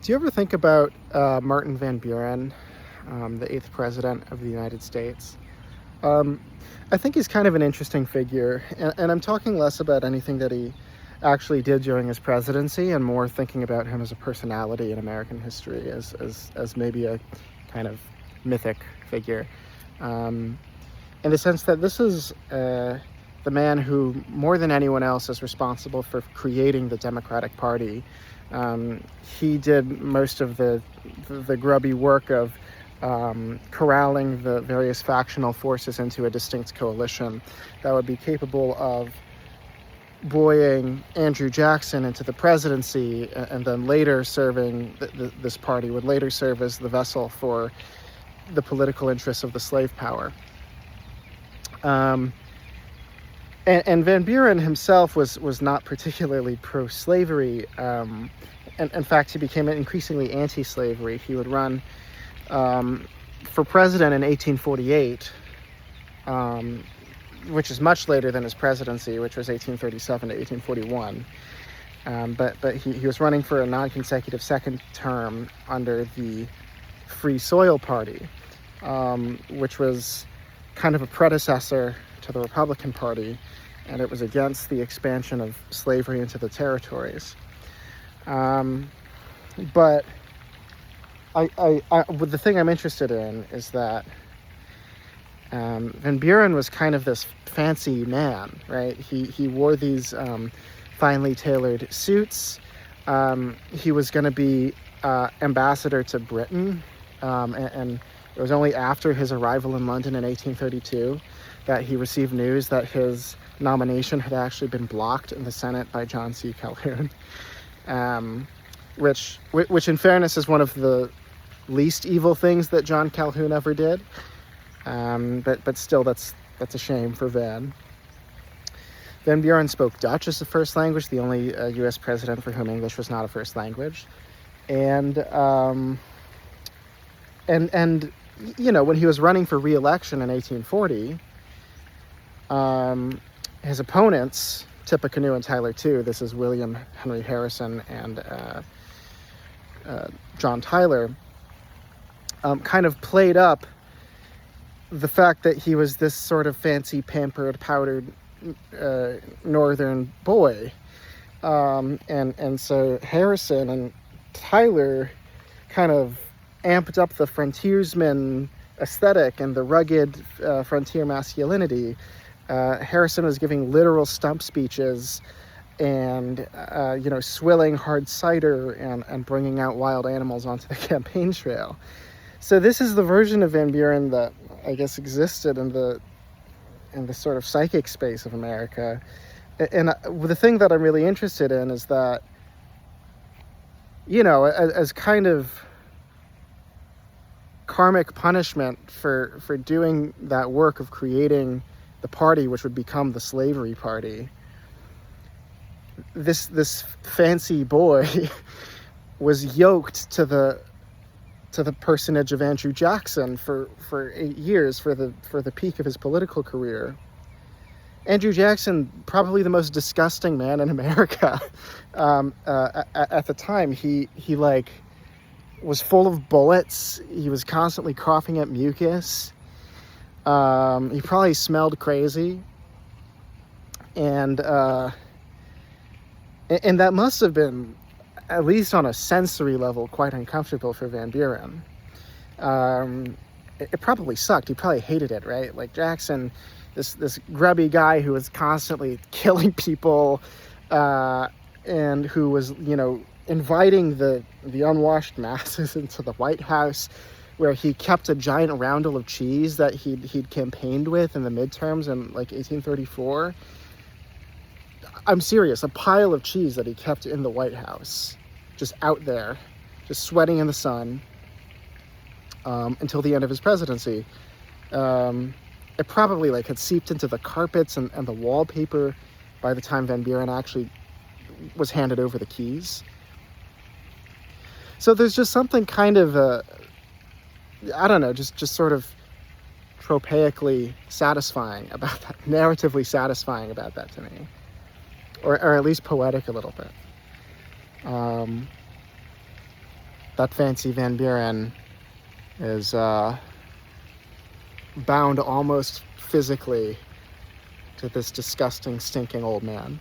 Do you ever think about Martin Van Buren, the eighth president of the United States? Um, I think he's kind of an interesting figure, and I'm talking less about anything that he actually did during his presidency and more thinking about him as a personality in American history, as maybe a kind of mythic figure. Um, in the sense that this is the man who, more than anyone else, is responsible for creating the Democratic Party. He did most of the grubby work of corralling the various factional forces into a distinct coalition that would be capable of buoying Andrew Jackson into the presidency, and then later serving, this party would later serve as the vessel for the political interests of the slave power. And Van Buren himself was not particularly pro-slavery. And in fact, he became increasingly anti-slavery. He would run for president in 1848, which is much later than his presidency, which was 1837 to 1841. But he was running for a non-consecutive second term under the Free Soil Party, which was kind of a predecessor to the Republican Party, and it was against the expansion of slavery into the territories. But the thing I'm interested in is that Van Buren was kind of this fancy man, right? He wore these finely tailored suits. He was going to be ambassador to Britain, and it was only after his arrival in London in 1832 that he received news that his nomination had actually been blocked in the Senate by John C. Calhoun, which in fairness is one of the least evil things that John Calhoun ever did. But still, that's a shame for Van. Van Buren spoke Dutch as the first language, the only U.S. president for whom English was not a first language, and you know, when he was running for re-election in 1840, his opponents, Tippecanoe and Tyler too, this is William Henry Harrison and John Tyler, kind of played up the fact that he was this sort of fancy, pampered, powdered northern boy. And so Harrison and Tyler kind of amped up the frontiersman aesthetic and the rugged frontier masculinity. Harrison was giving literal stump speeches and, swilling hard cider and bringing out wild animals onto the campaign trail. So this is the version of Van Buren that I guess existed in the sort of psychic space of America. And the thing that I'm really interested in is that, as kind of karmic punishment for doing that work of creating the party which would become the slavery party, this fancy boy was yoked to the personage of Andrew Jackson for 8 years, for the peak of his political career. Andrew Jackson, probably the most disgusting man in America at the time. He was full of bullets. He was constantly coughing up mucus. He probably smelled crazy, and that must have been, at least on a sensory level, quite uncomfortable for Van Buren. It probably sucked. He probably hated it, right? Like Jackson, this grubby guy who was constantly killing people, and who was, inviting the unwashed masses into the White House, where he kept a giant roundel of cheese that he'd campaigned with in the midterms in 1834. I'm serious, a pile of cheese that he kept in the White House, just out there, just sweating in the sun, until the end of his presidency. It probably had seeped into the carpets and the wallpaper by the time Van Buren actually was handed over the keys. So there's just something kind of, just sort of tropaically satisfying about that, narratively satisfying about that to me. Or at least poetic a little bit. that fancy Van Buren is bound almost physically to this disgusting, stinking old man.